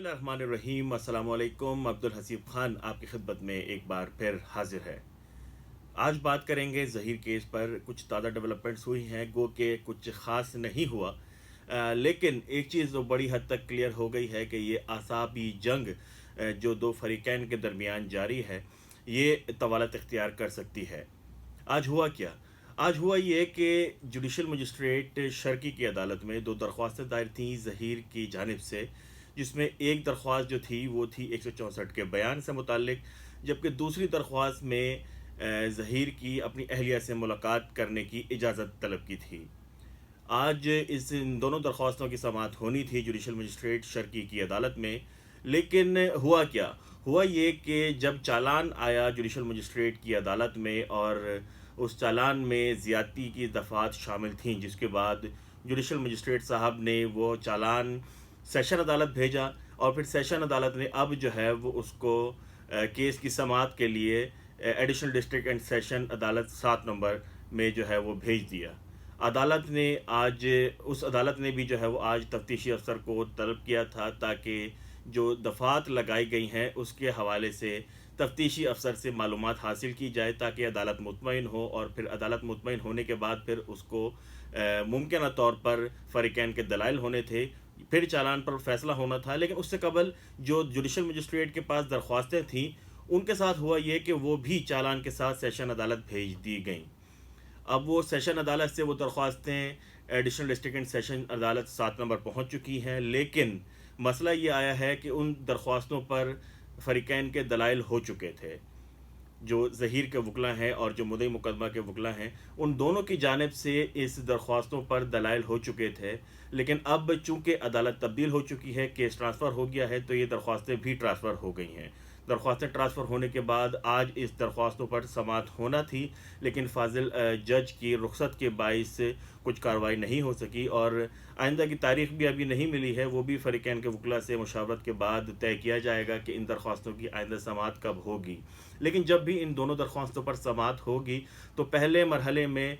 بسم اللہ الرحمن الرحیم، السلام علیکم۔ عبدالحسیب خان آپ کی خدمت میں ایک بار پھر حاضر ہے۔ آج بات کریں گے ظہیر کیس پر۔ کچھ تازہ ڈیولپمنٹس ہوئی ہیں، گو کہ کچھ خاص نہیں ہوا، لیکن ایک چیز جو بڑی حد تک کلیئر ہو گئی ہے کہ یہ اعصابی جنگ جو دو فریقین کے درمیان جاری ہے، یہ طوالت اختیار کر سکتی ہے۔ آج ہوا کیا؟ آج ہوا یہ کہ جوڈیشل مجسٹریٹ شرقی کی عدالت میں دو درخواستیں دائر تھیں ظہیر کی جانب سے، جس میں ایک درخواست جو تھی وہ تھی 164 کے بیان سے متعلق، جبکہ دوسری درخواست میں ظہیر کی اپنی اہلیہ سے ملاقات کرنے کی اجازت طلب کی تھی۔ آج ان دونوں درخواستوں کی سماعت ہونی تھی جوڈیشل مجسٹریٹ شرقی کی عدالت میں، لیکن ہوا کیا؟ ہوا یہ کہ جب چالان آیا جوڈیشل مجسٹریٹ کی عدالت میں اور اس چالان میں زیادتی کی دفعات شامل تھیں، جس کے بعد جوڈیشل مجسٹریٹ صاحب نے وہ چالان سیشن عدالت بھیجا، اور پھر سیشن عدالت نے اب جو ہے وہ اس کو کیس کی سماعت کے لیے ایڈیشنل ڈسٹرکٹ اینڈ سیشن عدالت 7 نمبر میں جو ہے وہ بھیج دیا۔ اس عدالت نے بھی جو ہے وہ آج تفتیشی افسر کو طلب کیا تھا تاکہ جو دفعات لگائی گئی ہیں اس کے حوالے سے تفتیشی افسر سے معلومات حاصل کی جائے، تاکہ عدالت مطمئن ہو، اور پھر عدالت مطمئن ہونے کے بعد پھر اس کو ممکنہ طور پر فریقین کے دلائل ہونے تھے، پھر چالان پر فیصلہ ہونا تھا۔ لیکن اس سے قبل جو جوڈیشل مجسٹریٹ کے پاس درخواستیں تھیں، ان کے ساتھ ہوا یہ کہ وہ بھی چالان کے ساتھ سیشن عدالت بھیج دی گئیں۔ اب وہ سیشن عدالت سے وہ درخواستیں ایڈیشنل ڈسٹرکٹ اینڈ سیشن عدالت 7 نمبر پہنچ چکی ہیں، لیکن مسئلہ یہ آیا ہے کہ ان درخواستوں پر فریقین کے دلائل ہو چکے تھے۔ جو ظہیر کے وکلا ہیں اور جو مدعی مقدمہ کے وکلا ہیں، ان دونوں کی جانب سے اس درخواستوں پر دلائل ہو چکے تھے، لیکن اب چونکہ عدالت تبدیل ہو چکی ہے، کیس ٹرانسفر ہو گیا ہے، تو یہ درخواستیں بھی ٹرانسفر ہو گئی ہیں۔ درخواستیں ٹرانسفر ہونے کے بعد آج اس درخواستوں پر سماعت ہونا تھی، لیکن فاضل جج کی رخصت کے باعث کچھ کارروائی نہیں ہو سکی، اور آئندہ کی تاریخ بھی ابھی نہیں ملی ہے، وہ بھی فریقین کے وکلا سے مشاورت کے بعد طے کیا جائے گا کہ ان درخواستوں کی آئندہ سماعت کب ہوگی۔ لیکن جب بھی ان دونوں درخواستوں پر سماعت ہوگی تو پہلے مرحلے میں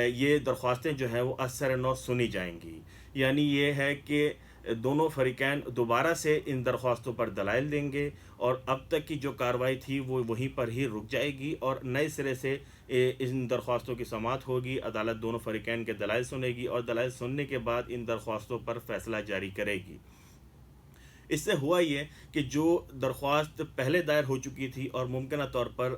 یہ درخواستیں جو ہیں وہ اثر نو سنی جائیں گی، یعنی یہ ہے کہ دونوں فریقین دوبارہ سے ان درخواستوں پر دلائل دیں گے، اور اب تک کی جو کارروائی تھی وہ وہیں پر ہی رک جائے گی، اور نئے سرے سے ان درخواستوں کی سماعت ہوگی۔ عدالت دونوں فریقین کے دلائل سنے گی، اور دلائل سننے کے بعد ان درخواستوں پر فیصلہ جاری کرے گی۔ اس سے ہوا یہ کہ جو درخواست پہلے دائر ہو چکی تھی اور ممکنہ طور پر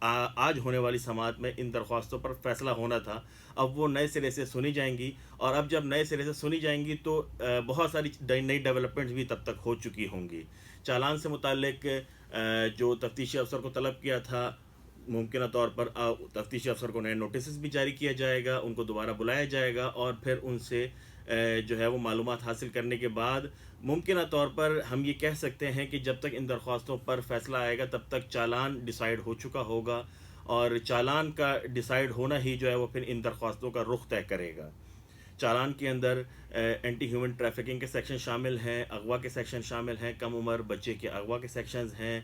آج ہونے والی سماعت میں ان درخواستوں پر فیصلہ ہونا تھا، اب وہ نئے سرے سے سنی جائیں گی، اور اب جب نئے سرے سے سنی جائیں گی تو بہت ساری نئی ڈیولپمنٹس بھی تب تک ہو چکی ہوں گی۔ چالان سے متعلق جو تفتیشی افسر کو طلب کیا تھا، ممکنہ طور پر تفتیشی افسر کو نئے نوٹسز بھی جاری کیا جائے گا، ان کو دوبارہ بلایا جائے گا، اور پھر ان سے جو ہے وہ معلومات حاصل کرنے کے بعد ممکنہ طور پر ہم یہ کہہ سکتے ہیں کہ جب تک ان درخواستوں پر فیصلہ آئے گا تب تک چالان ڈیسائیڈ ہو چکا ہوگا، اور چالان کا ڈیسائیڈ ہونا ہی جو ہے وہ پھر ان درخواستوں کا رخ طے کرے گا۔ چالان کے اندر اینٹی ہیومن ٹریفکنگ کے سیکشن شامل ہیں، اغوا کے سیکشن شامل ہیں، کم عمر بچے کے اغوا کے سیکشنز ہیں،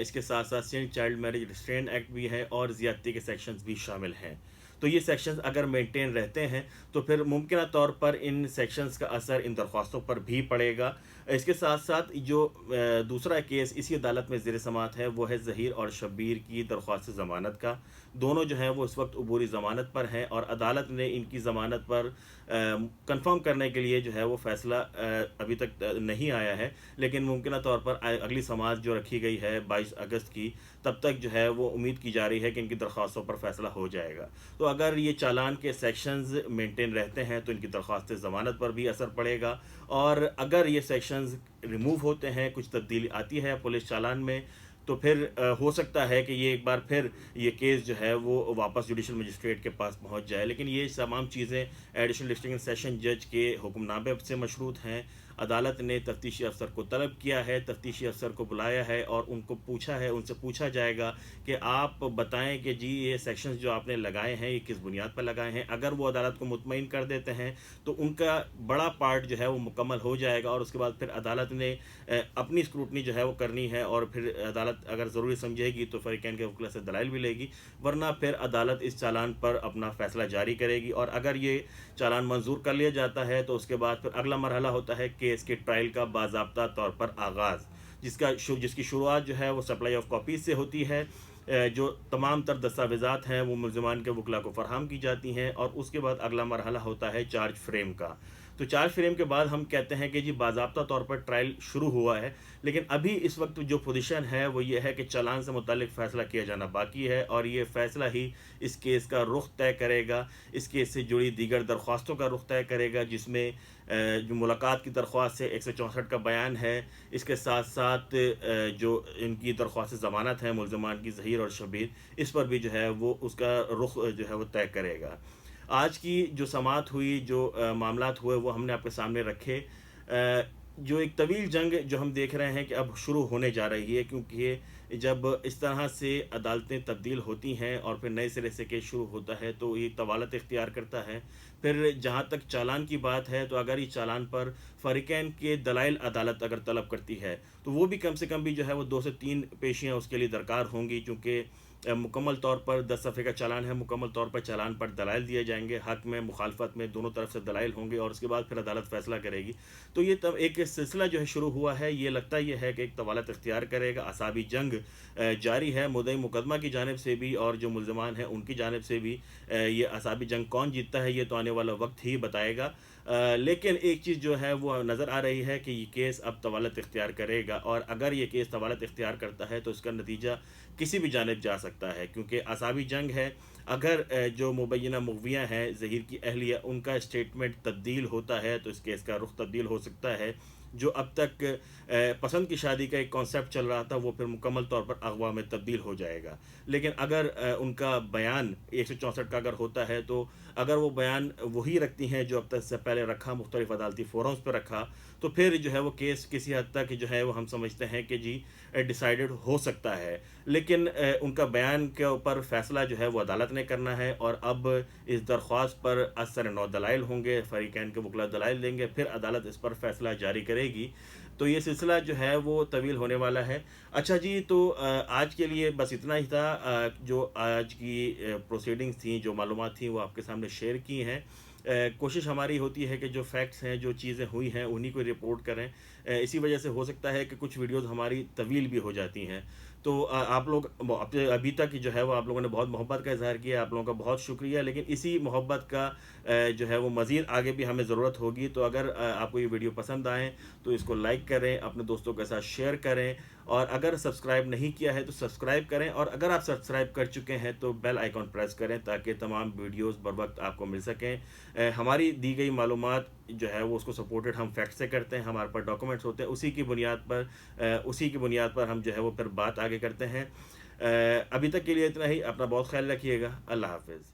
اس کے ساتھ ساتھ سینٹ چائلڈ میرج ریسٹرین ایکٹ بھی ہے، اور زیادتی کے سیکشنز بھی شامل ہیں۔ تو یہ سیکشنز اگر مینٹین رہتے ہیں تو پھر ممکنہ طور پر ان سیکشنز کا اثر ان درخواستوں پر بھی پڑے گا۔ اس کے ساتھ ساتھ جو دوسرا کیس اسی عدالت میں زیر سماعت ہے وہ ہے ظہیر اور شبیر کی درخواست ضمانت کا۔ دونوں جو ہیں وہ اس وقت عبوری ضمانت پر ہیں، اور عدالت نے ان کی ضمانت پر کنفرم کرنے کے لیے جو ہے وہ فیصلہ ابھی تک نہیں آیا ہے، لیکن ممکنہ طور پر اگلی سماعت جو رکھی گئی ہے 22 اگست کی، تب تک جو ہے وہ امید کی جا رہی ہے کہ ان کی درخواستوں پر فیصلہ ہو جائے گا۔ تو اگر یہ چالان کے سیکشنز مینٹین رہتے ہیں تو ان کی درخواست ضمانت پر بھی اثر پڑے گا، اور اگر یہ سیکشنز ریموو ہوتے ہیں، کچھ تبدیلی آتی ہے پولیس چالان میں، تو پھر ہو سکتا ہے کہ یہ ایک بار پھر یہ کیس جو ہے وہ واپس جوڈیشل مجسٹریٹ کے پاس پہنچ جائے۔ لیکن یہ تمام چیزیں ایڈیشنل ڈسٹرکٹ سیشن جج کے حکم نامے سے مشروط ہیں۔ عدالت نے تفتیشی افسر کو طلب کیا ہے، تفتیشی افسر کو بلایا ہے، اور ان کو پوچھا ہے، ان سے پوچھا جائے گا کہ آپ بتائیں کہ جی یہ سیکشنز جو آپ نے لگائے ہیں یہ کس بنیاد پر لگائے ہیں۔ اگر وہ عدالت کو مطمئن کر دیتے ہیں تو ان کا بڑا پارٹ جو ہے وہ مکمل ہو جائے گا، اور اس کے بعد پھر عدالت نے اپنی اسکروٹنی جو ہے وہ کرنی ہے، اور پھر عدالت اگر ضروری سمجھے گی تو فریقین کے وکلا سے دلائل بھی لے گی، ورنہ پھر عدالت اس چالان پر اپنا فیصلہ جاری کرے گی۔ اور اگر یہ چالان منظور کر لیا جاتا ہے تو اس کے بعد پھر اگلا مرحلہ ہوتا ہے کیس کے ٹرائل کا باضابطہ طور پر آغاز، جس کی شروعات جو ہے وہ سپلائی آف کاپیز سے ہوتی ہے، جو تمام تر دستاویزات ہیں وہ ملزمان کے وکلا کو فراہم کی جاتی ہیں، اور اس کے بعد اگلا مرحلہ ہوتا ہے چارج فریم کا۔ تو چارج فریم کے بعد ہم کہتے ہیں کہ جی باضابطہ طور پر ٹرائل شروع ہوا ہے، لیکن ابھی اس وقت جو پوزیشن ہے وہ یہ ہے کہ چالان سے متعلق فیصلہ کیا جانا باقی ہے، اور یہ فیصلہ ہی اس کیس کا رخ طے کرے گا، اس کیس سے جڑی دیگر درخواستوں کا رخ طے کرے گا، جس میں جو ملاقات کی درخواست ہے 164 کا بیان ہے، اس کے ساتھ ساتھ جو ان کی درخواست ضمانت ہے ملزمان کی ظہیر اور شبیر، اس پر بھی جو ہے وہ اس کا رخ جو ہے وہ طے کرے گا۔ آج کی جو سماعت ہوئی، جو معاملات ہوئے، وہ ہم نے آپ کے سامنے رکھے۔ جو ایک طویل جنگ جو ہم دیکھ رہے ہیں کہ اب شروع ہونے جا رہی ہے، کیونکہ جب اس طرح سے عدالتیں تبدیل ہوتی ہیں اور پھر نئے سرے سے کیس شروع ہوتا ہے تو یہ طوالت اختیار کرتا ہے۔ پھر جہاں تک چالان کی بات ہے، تو اگر اس چالان پر فریقین کے دلائل عدالت اگر طلب کرتی ہے تو وہ بھی کم سے کم بھی جو ہے وہ 2 سے 3 پیشیاں اس کے لیے درکار ہوں گی، چونکہ مکمل طور پر 10 صفحے کا چالان ہے، مکمل طور پر چالان پر دلائل دیے جائیں گے، حق میں مخالفت میں دونوں طرف سے دلائل ہوں گے، اور اس کے بعد پھر عدالت فیصلہ کرے گی۔ تو یہ تب ایک سلسلہ جو ہے شروع ہوا ہے، یہ لگتا یہ ہے کہ ایک طوالت اختیار کرے گا، اعصابی جنگ جاری ہے مدعی مقدمہ کی جانب سے بھی اور جو ملزمان ہیں ان کی جانب سے بھی۔ یہ اعصابی جنگ کون جیتتا ہے یہ تو آنے والا وقت ہی بتائے گا، لیکن ایک چیز جو ہے وہ نظر آ رہی ہے کہ یہ کیس اب طوالت اختیار کرے گا، اور اگر یہ کیس طوالت اختیار کرتا ہے تو اس کا نتیجہ کسی بھی جانب جا سکتا ہے، کیونکہ اعصابی جنگ ہے۔ اگر جو مبینہ مغویاں ہیں ظہیر کی اہلیہ، ان کا اسٹیٹمنٹ تبدیل ہوتا ہے تو اس کیس کا رخ تبدیل ہو سکتا ہے۔ جو اب تک پسند کی شادی کا ایک کانسیپٹ چل رہا تھا وہ پھر مکمل طور پر اغوا میں تبدیل ہو جائے گا۔ لیکن اگر ان کا بیان 164 کا اگر ہوتا ہے، تو اگر وہ بیان وہی رکھتی ہیں جو اب تک سے پہلے رکھا، مختلف عدالتی فورمز پہ رکھا، تو پھر جو ہے وہ کیس کسی حد تک جو ہے وہ ہم سمجھتے ہیں کہ جی ڈیسائیڈڈ ہو سکتا ہے۔ لیکن ان کا بیان کے اوپر فیصلہ جو ہے وہ عدالت نے کرنا ہے، اور اب اس درخواست پر اثر نو دلائل ہوں گے، فریقین کے وکلا دلائل دیں گے، پھر عدالت اس پر فیصلہ جاری کرے گی۔ تو یہ سلسلہ جو ہے وہ طویل ہونے والا ہے۔ اچھا جی، تو آج کے لیے بس اتنا ہی تھا۔ جو آج کی پروسیڈنگز تھیں، جو معلومات تھیں، وہ آپ کے سامنے شیئر کی ہیں۔ کوشش ہماری ہوتی ہے کہ جو فیکٹس ہیں، جو چیزیں ہوئی ہیں، انہی کو رپورٹ کریں۔ اسی وجہ سے ہو سکتا ہے کہ کچھ ویڈیوز ہماری طویل بھی ہو جاتی ہیں۔ تو آپ لوگ ابھی تک جو ہے وہ آپ لوگوں نے بہت محبت کا اظہار کیا، آپ لوگوں کا بہت شکریہ، لیکن اسی محبت کا جو ہے وہ مزید آگے بھی ہمیں ضرورت ہوگی۔ تو اگر آپ کو یہ ویڈیو پسند آئیں تو اس کو لائک کریں، اپنے دوستوں کے ساتھ شیئر کریں، اور اگر سبسکرائب نہیں کیا ہے تو سبسکرائب کریں، اور اگر آپ سبسکرائب کر چکے ہیں تو بیل آئیکن پریس کریں تاکہ تمام ویڈیوز بر وقت آپ کو مل سکیں۔ ہماری دی گئی معلومات جو ہے وہ اس کو سپورٹڈ ہم فیکٹ سے کرتے ہیں، ہمارے پاس ڈاکومنٹس ہوتے ہیں، اسی کی بنیاد پر ہم جو ہے وہ پھر بات آگے کرتے ہیں۔ ابھی تک کے لیے اتنا ہی، اپنا بہت خیال رکھیے گا، اللہ حافظ۔